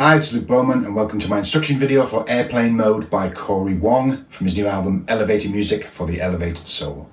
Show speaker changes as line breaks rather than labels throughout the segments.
Hi, this is Bowman and welcome to my instruction video for Airplane Mode by Cory Wong from his new album Elevated Music for the Elevated Soul.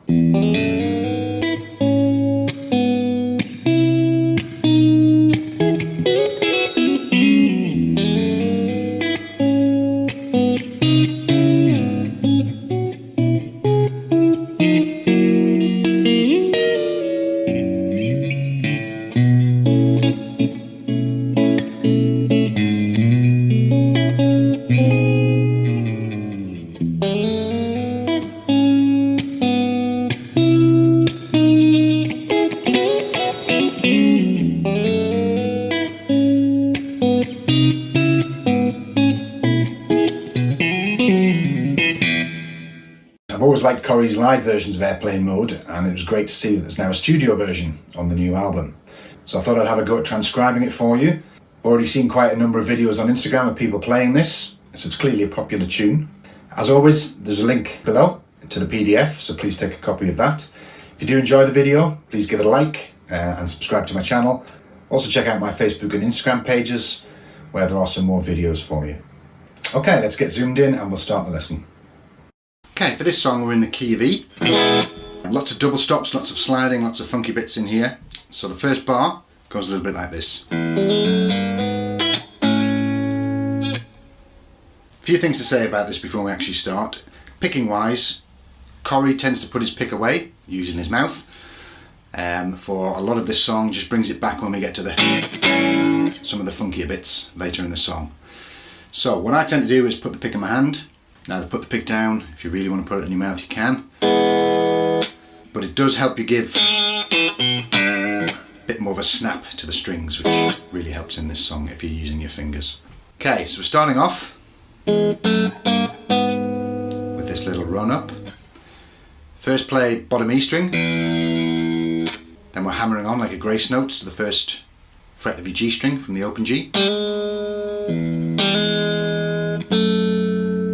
I've always liked Cory's live versions of Airplane Mode, and it was great to see that there's now a studio version on the new album. So I thought I'd have a go at transcribing it for you. I've already seen quite a number of videos on Instagram of people playing this, so it's clearly a popular tune. As always, there's a link below to the PDF, so please take a copy of that. If you do enjoy the video, please give it a like and subscribe to my channel. Also check out my Facebook and Instagram pages, where there are some more videos for you. Okay, let's get zoomed in and we'll start the lesson. Okay, for this song we're in the key of E. Lots of double stops, lots of sliding, lots of funky bits in here. So the first bar goes a little bit like this. A few things to say about this before we actually start. Picking wise, Cory tends to put his pick away using his mouth. For a lot of this song, just brings it back when we get to some of the funkier bits later in the song. So what I tend to do is put the pick in my hand. Now to put the pick down, if you really want to put it in your mouth you can. But it does help you give a bit more of a snap to the strings, which really helps in this song if you're using your fingers. Okay, so we're starting off with this little run up. First play bottom E string, then we're hammering on like a grace note to the first fret of your G string from the open G.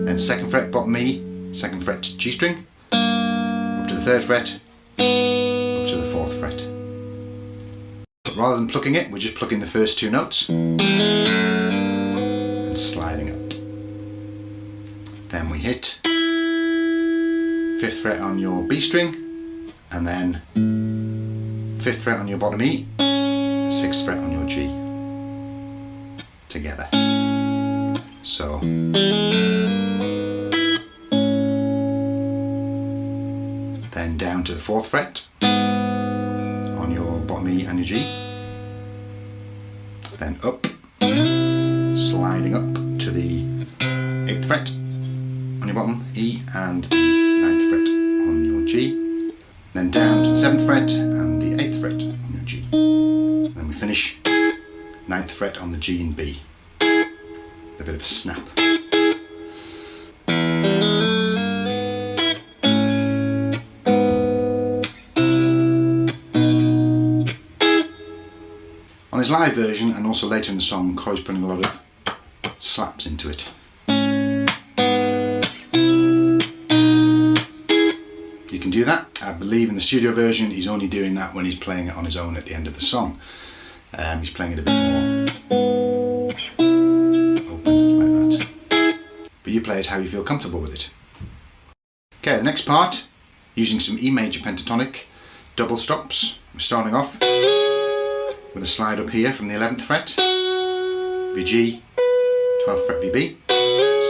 Then second fret bottom E, second fret G string, up to the third fret, up to the fourth fret. But rather than plucking it, we're just plucking the first two notes and sliding up. Then we hit 5th fret on your B string, and then 5th fret on your bottom E, 6th fret on your G, together. So then down to the 4th fret on your bottom E and your G, then up, sliding up to the 8th fret on your bottom E and 9th fret on your G, then down to the 7th fret and the 8th fret on your G. Then we finish 9th fret on the G and B. A bit of a snap. On his live version and also later in the song, Cory's putting a lot of slaps into it. You can do that. I believe in the studio version he's only doing that when he's playing it on his own at the end of the song. He's playing it a bit more open like that. But you play it how you feel comfortable with it. Okay, the next part, using some E major pentatonic double stops. We're starting off with a slide up here from the 11th fret, VG, 12th fret VB,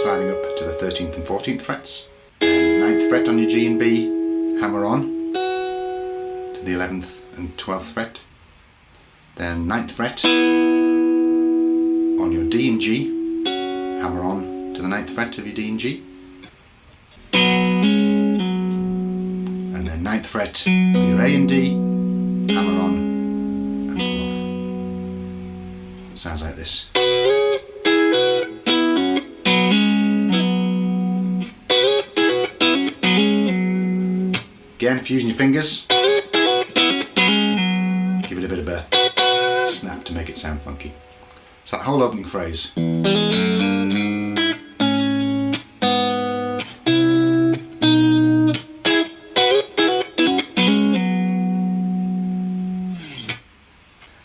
sliding up to the 13th and 14th frets, and 9th fret on your G and B, hammer on to the 11th and 12th fret, then 9th fret on your D and G, hammer on to the 9th fret of your D and G, and then 9th fret of your A and D, hammer on and pull off. Sounds like this. Again, if you're using your fingers, give it a bit of a snap to make it sound funky. It's that whole opening phrase.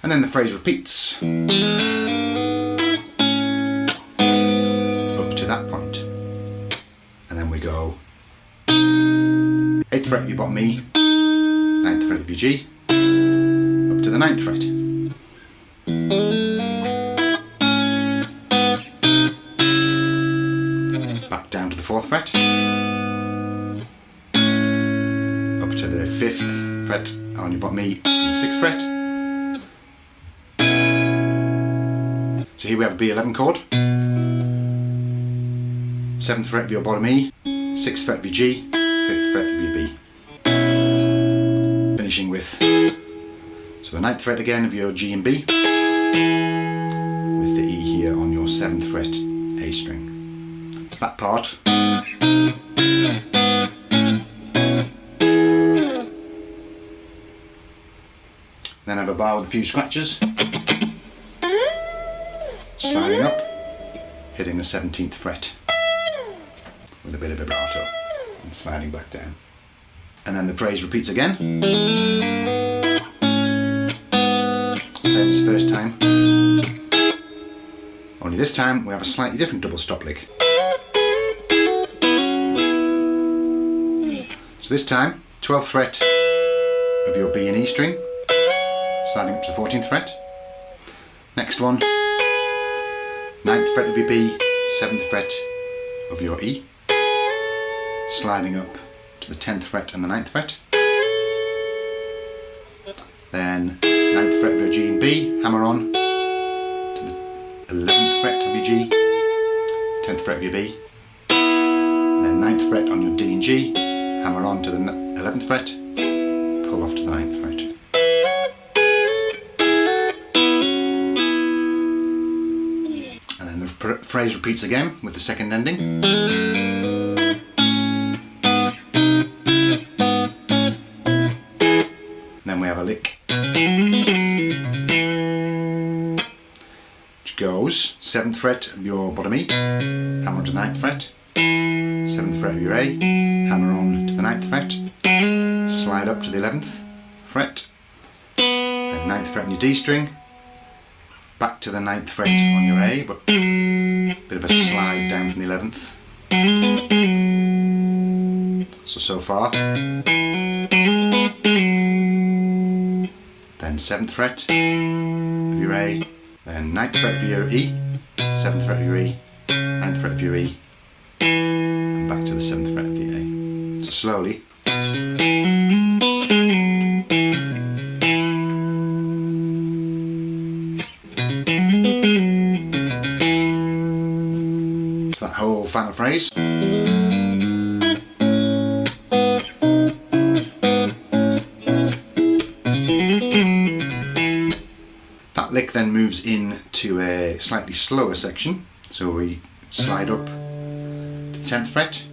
And then the phrase repeats. fret of your bottom E, 9th fret of your G, up to the 9th fret. Back down to the 4th fret, up to the 5th fret on your bottom E and the 6th fret. So here we have a B11 chord, 7th fret of your bottom E, 6th fret of your G, 5th fret of your B. Finishing with, so the 9th fret again of your G and B, with the E here on your 7th fret A string. So that part. Then I have a bar with a few scratches, sliding up, hitting the 17th fret with a bit of vibrato, and sliding back down. And then the phrase repeats again, same as first time, only this time we have a slightly different double stop lick. So this time, 12th fret of your B and E string, sliding up to the 14th fret. Next one, 9th fret of your B, 7th fret of your E, sliding up to the 10th fret and the 9th fret. Then 9th fret of your G and B, hammer on to the 11th fret of your G, 10th fret of your B, and then 9th fret on your D and G, hammer on to the 11th fret, pull off to the 9th fret. And then the phrase repeats again with the second ending. Then we have a lick which goes 7th fret of your bottom E, hammer on to the 9th fret, 7th fret of your A, hammer on to the 9th fret, slide up to the 11th fret, then 9th fret on your D string, back to the 9th fret on your A, but a bit of a slide down from the 11th. So far. Then 7th fret of your A, then 9th fret of your E, 7th fret of your E, 9th fret of your E, and back to the 7th fret of the A. So slowly. So that whole final phrase. That lick then moves into a slightly slower section, so we slide up to the 10th fret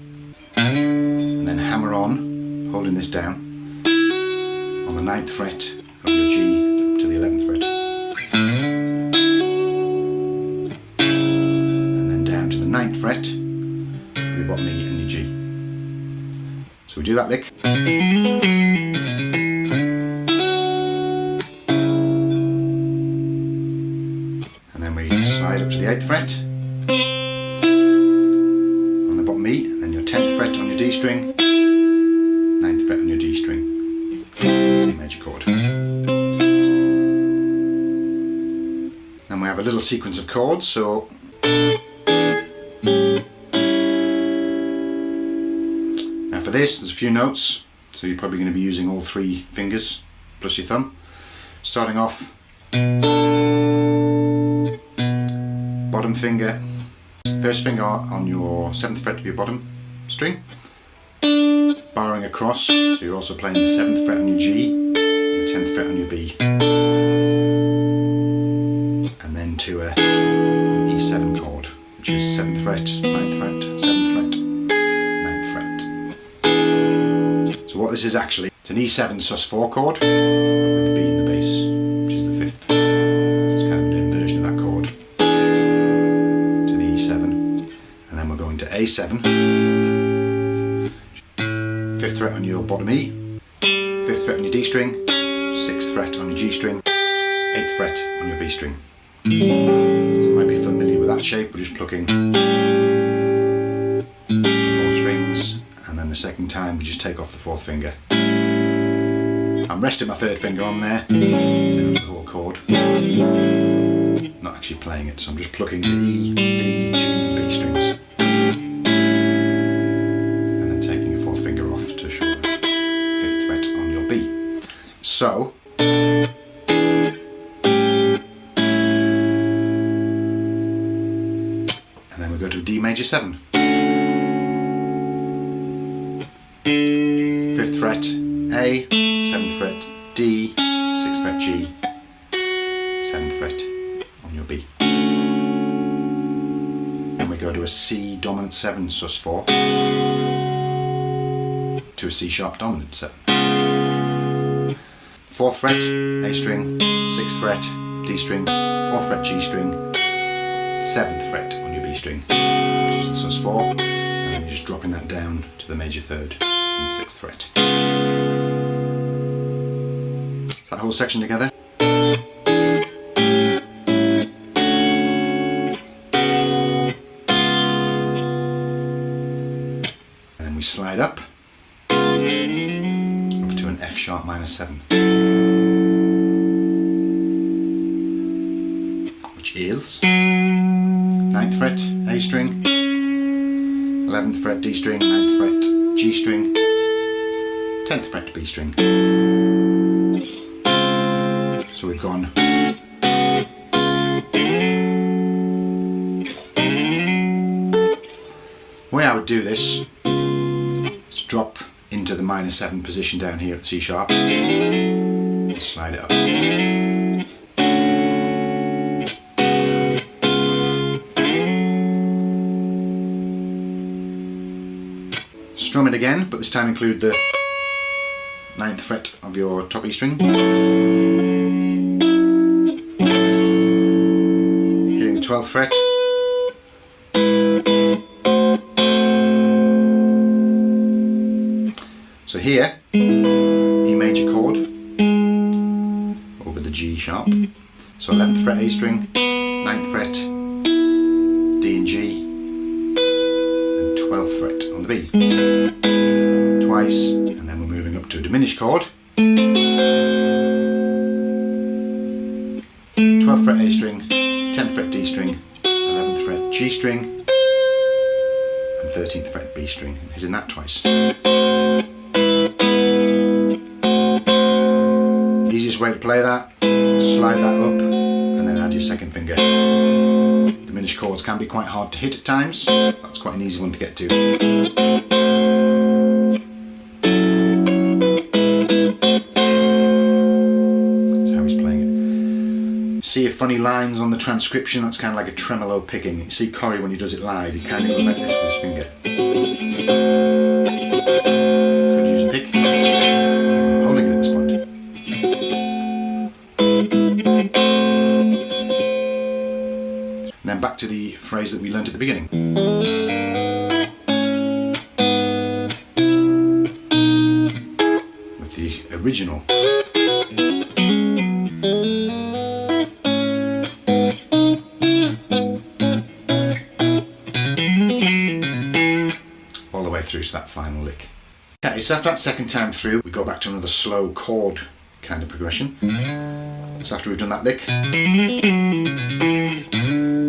and then hammer on, holding this down, on the 9th fret of your G up to the 11th fret, and then down to the 9th fret of your bottom E and your G. So we do that lick. Slide up to the 8th fret on the bottom E, and then your 10th fret on your D string, 9th fret on your D string, C major chord. Then we have a little sequence of chords, so now for this there's a few notes, so you're probably going to be using all 3 fingers plus your thumb. Starting off, bottom finger, first finger on your 7th fret of your bottom string, barring across, so you're also playing the 7th fret on your G and the 10th fret on your B, and then to an E7 chord, which is 7th fret, 9th fret, 7th fret, 9th fret. So what this is actually, it's an E7 sus4 chord with the B in the bass, which is the 5th. It's kind of an inversion of that chord. And then we're going to A7, 5th fret on your bottom E, 5th fret on your D string, 6th fret on your G string, 8th fret on your B string. So you might be familiar with that shape. We're just plucking 4 strings and then then the second time we just take off the fourth finger. I'm resting my third finger on there, so it's the whole chord. Not actually playing it, so I'm just plucking the E, D, G and B strings. And then taking your fourth finger off to show the fifth fret on your B. So, and then we go to D major 7. 5th fret A, 7th fret D, 6th fret G, 7th fret on your B. Then we go to a C dominant 7 sus4 to a C sharp dominant 7. 4th fret A string, 6th fret D string, 4th fret G string, 7th fret on your B string, sus4, and then you're just dropping that down to the major 3rd and 6th fret. So that whole section together. And then we slide up to an F sharp minor 7, which is 9th fret A string, 11th fret D string, 9th fret G string, 10th fret B string. So we've gone the way I would do this is drop into the minor 7 position down here at the C sharp and slide it up. Strum it again, but this time include the 9th fret of your top E string. Hitting the 12th fret. So here, E major chord over the G sharp. So 11th fret A string, 9th fret D and G, and 12th fret on the B. Twice, and then we're moving up to a diminished chord. 12th fret A string, 10th fret D string, 11th fret G string, and 13th fret B string, and hitting that twice. Easiest way to play that, slide that up, and then add your second finger. Diminished chords can be quite hard to hit at times. That's quite an easy one to get to. See your funny lines on the transcription, that's kind of like a tremolo picking. You see Cory when he does it live, he kind of goes like this with his finger. Could use a pick. I'm holding it at this point. And then back to the phrase that we learnt at the beginning. With the original. Through to that final lick. Okay, so after that second time through, we go back to another slow chord kind of progression. So after we've done that lick,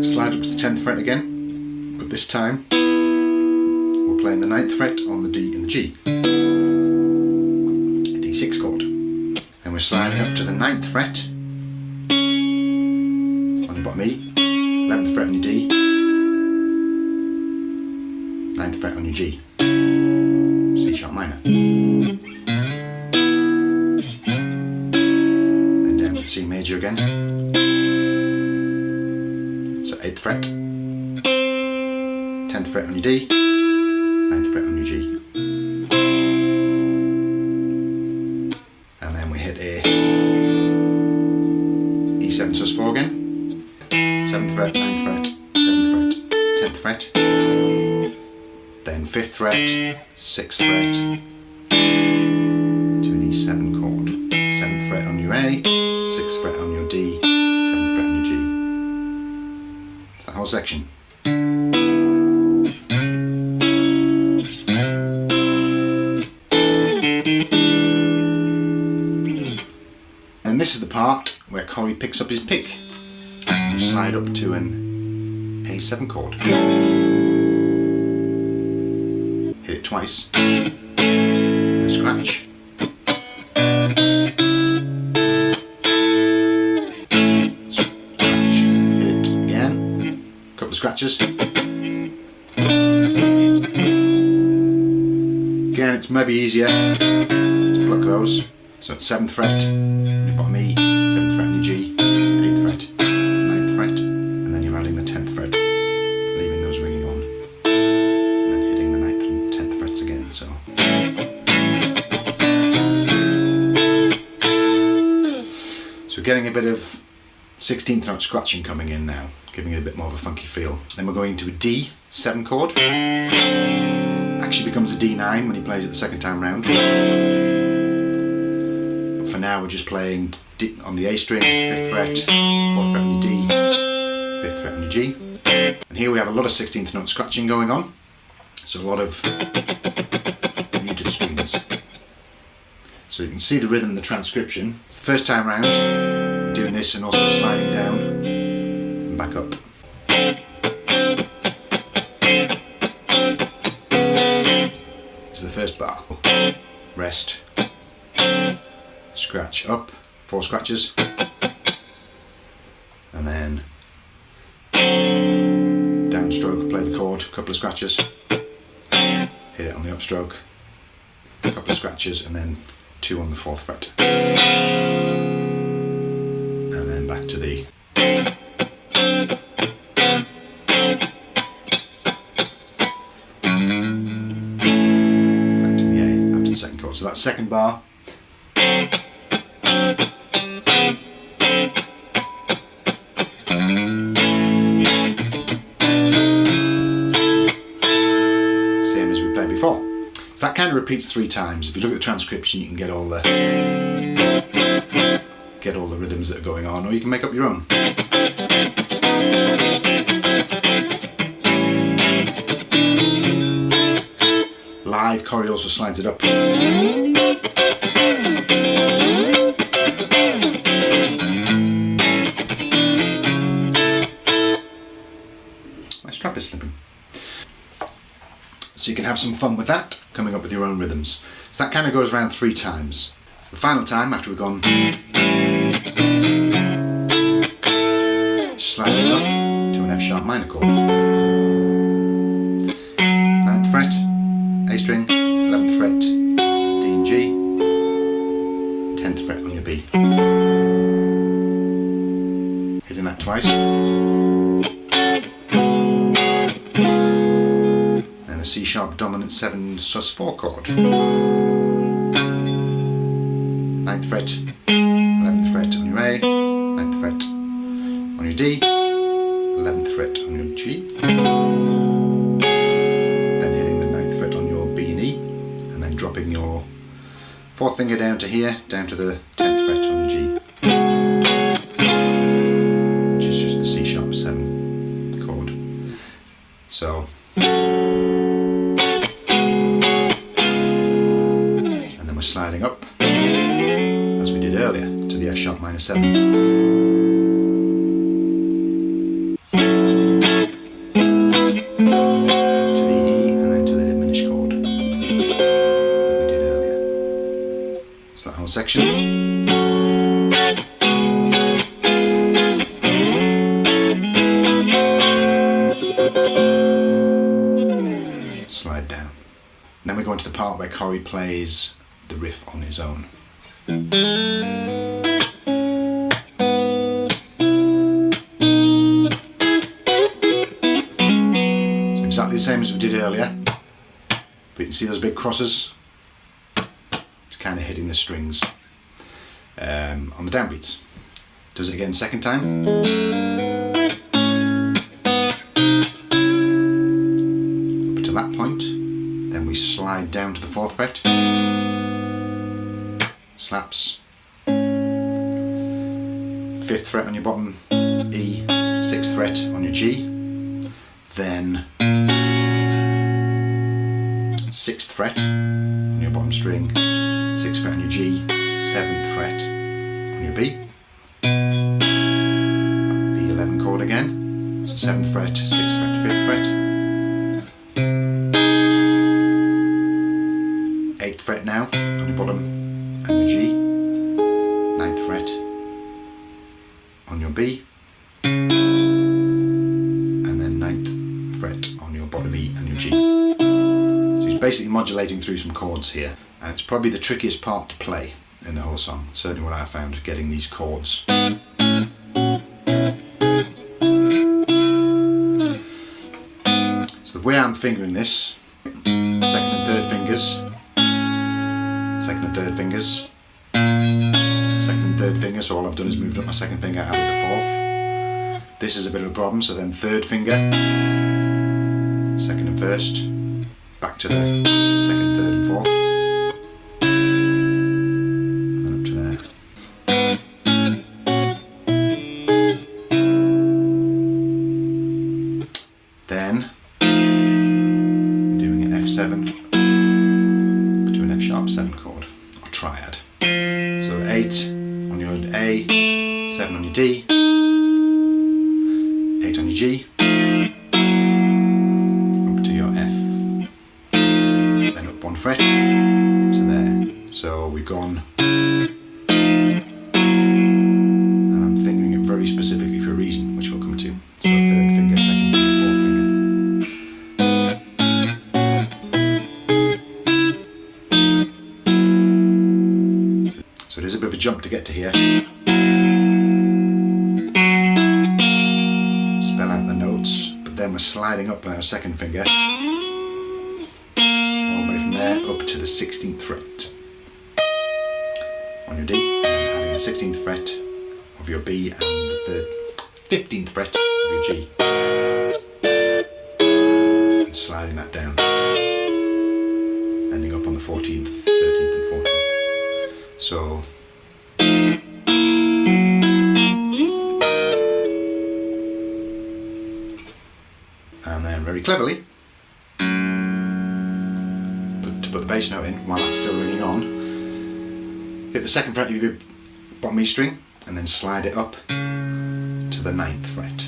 slide up to the 10th fret again, but this time we're playing the 9th fret on the D and the G, a D6 chord, and we're sliding up to the 9th fret on your bottom E, 11th fret on your D, 9th fret on your G, C sharp minor, and down to the C major again. So 8th fret, 10th fret on your D, 9th fret on your G, and then we hit a E7 sus4 again, 7th fret, 9th fret, 7th fret, 10th fret. Then 5th fret, 6th fret to an E7 chord, 7th fret on your A, 6th fret on your D, 7th fret on your G. It's that whole section. picks up his pick. You slide up to an A7 chord. Hit it twice. And scratch. Scratch. Hit it again. A couple of scratches. Again, it's maybe easier to pluck those. So it's 7th fret on your bottom E, 7th fret on your G, 8th fret, 9th fret, and then you're adding the 10th fret, leaving those ringing on, and then hitting the 9th and 10th frets again. So we're getting a bit of 16th note scratching coming in now, giving it a bit more of a funky feel. Then we're going to a D7 chord. Actually becomes a D9 when he plays it the second time round. But for now we're just playing D on the A string, 5th fret, 4th fret on your D, 5th fret on your G. And here we have a lot of 16th note scratching going on. So a lot of muted strings. So you can see the rhythm in the transcription. The first time round, we're doing this and also sliding down and back up. The first bar, rest, scratch up, 4 scratches, and then downstroke, play the chord, couple of scratches, hit it on the upstroke, couple of scratches, and then 2 on the 4th fret, and then back to the second chord. So that's second bar. Same as we played before. So that kind of repeats 3 times. If you look at the transcription, you can get all the rhythms that are going on, or you can make up your own. Live, Cory also slides it up. My strap is slipping. So you can have some fun with that, coming up with your own rhythms. So that kind of goes around 3 times. So the final time, after we've gone, sliding up to an F sharp minor chord. 9th fret, A string, 11th fret, D and G, 10th fret on your B. Hitting that twice. And a C sharp dominant 7 sus4 chord. 9th fret, 11th fret on your A, 9th fret on your D, 11th fret on your G. Dropping your 4th finger down to here, down to the 10th fret on the G, which is just the C sharp 7 chord. So, and then we're sliding up, as we did earlier, to the F sharp minor 7. Section. Slide down. And then we go into the part where Cory plays the riff on his own. So exactly the same as we did earlier, but you can see those big crosses. Kind of hitting the strings on the downbeats. Does it again second time. Up to that point, then we slide down to the 4th fret, slaps, 5th fret on your bottom E, 6th fret on your G, then 6th fret on your bottom string, 6th fret on your G, 7th fret on your B, chord again. So 7th fret, 6th fret, 5th fret. 8th fret now on your bottom and your G. 9th fret on your B. And then 9th fret on your bottom E and your G. So he's basically modulating through some chords here. And it's probably the trickiest part to play in the whole song. Certainly what I found, getting these chords. So the way I'm fingering this, 2nd and 3rd fingers, 2nd and 3rd fingers, 2nd and 3rd fingers, so all I've done is moved up my 2nd finger out of the 4th. This is a bit of a problem, so then 3rd finger, 2nd and 1st, back to the 2nd, 3rd and 4th. Then doing an F7 to an F sharp 7 chord, or triad. So 8 on your A, 7 on your D, 8 on your G, up to your F, then up 1 fret to there. So we've gone, and I'm fingering it very specifically for a reason, which we'll come to. So 3rd finger, 2nd finger, 4th finger. So it is a bit of a jump to get to here. Spell out the notes, but then we're sliding up with our 2nd finger, all the way from there up to the 16th fret on your D, and adding the 16th fret of your B and the 15th fret of your G, and sliding that down, ending up on the 14th, 13th and 14th. So and then very cleverly to put the bass note in while that's still ringing on, hit the 2nd fret of your bottom E string and then slide it up to the 9th fret.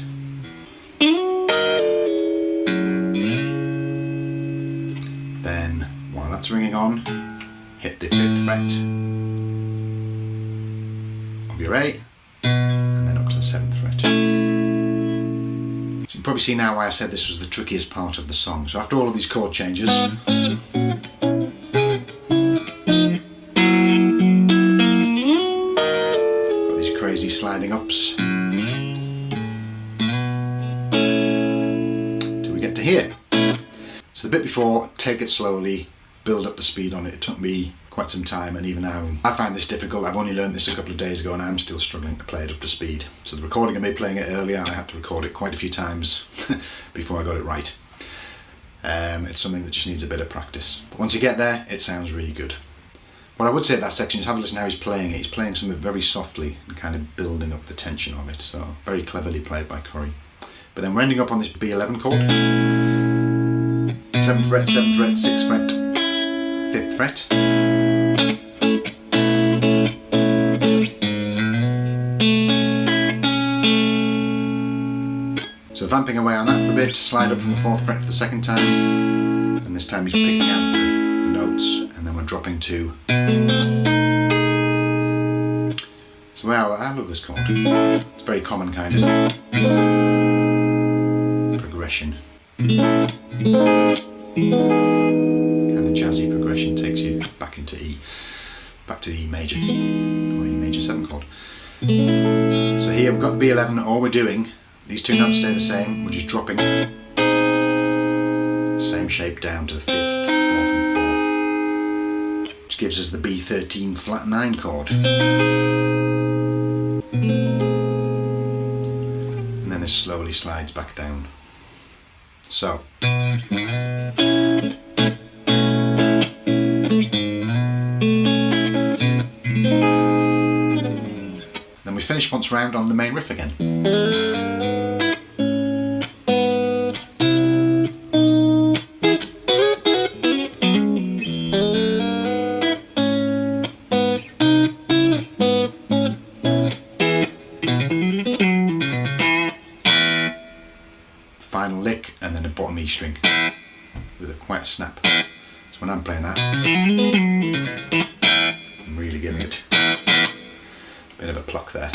Then while that's ringing on, hit the 5th fret of your A and then up to the 7th fret. So you can probably see now why I said this was the trickiest part of the song. So after all of these chord changes, got these crazy sliding ups till we get to here. So the bit before, take it slowly, build up the speed on it. It took me quite some time, and even now I find this difficult. I've only learned this a couple of days ago and I'm still struggling to play it up to speed. So the recording of me playing it earlier, I had to record it quite a few times before I got it right. It's something that just needs a bit of practice. But once you get there, it sounds really good. What I would say at that section is have a listen how he's playing it. He's playing something very softly and kind of building up the tension of it. So very cleverly played by Cory. But then we're ending up on this B11 chord. 7th fret, 7th fret, 6th fret, 5th fret. So vamping away on that for a bit, slide up from the 4th fret for the 2nd time, and this time he's picking out the notes, and then we're dropping to. So wow, I love this chord. It's a very common kind of progression. And the jazzy progression takes you back into E, back to the E major, or E major 7 chord. So here we've got the B11, all we're doing, these two notes stay the same, we're just dropping the same shape down to the 5th, 4th and 4th, which gives us the B13 flat 9 chord. And then this slowly slides back down. So. Then we finish once round on the main riff again. string with quite a snap. So when I'm playing that, I'm really giving it a bit of a pluck there.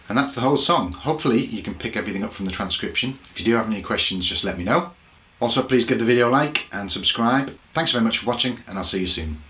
And that's the whole song. Hopefully you can pick everything up from the transcription. If you do have any questions, just let me know. Also, please give the video a like and subscribe. Thanks very much for watching, and I'll see you soon.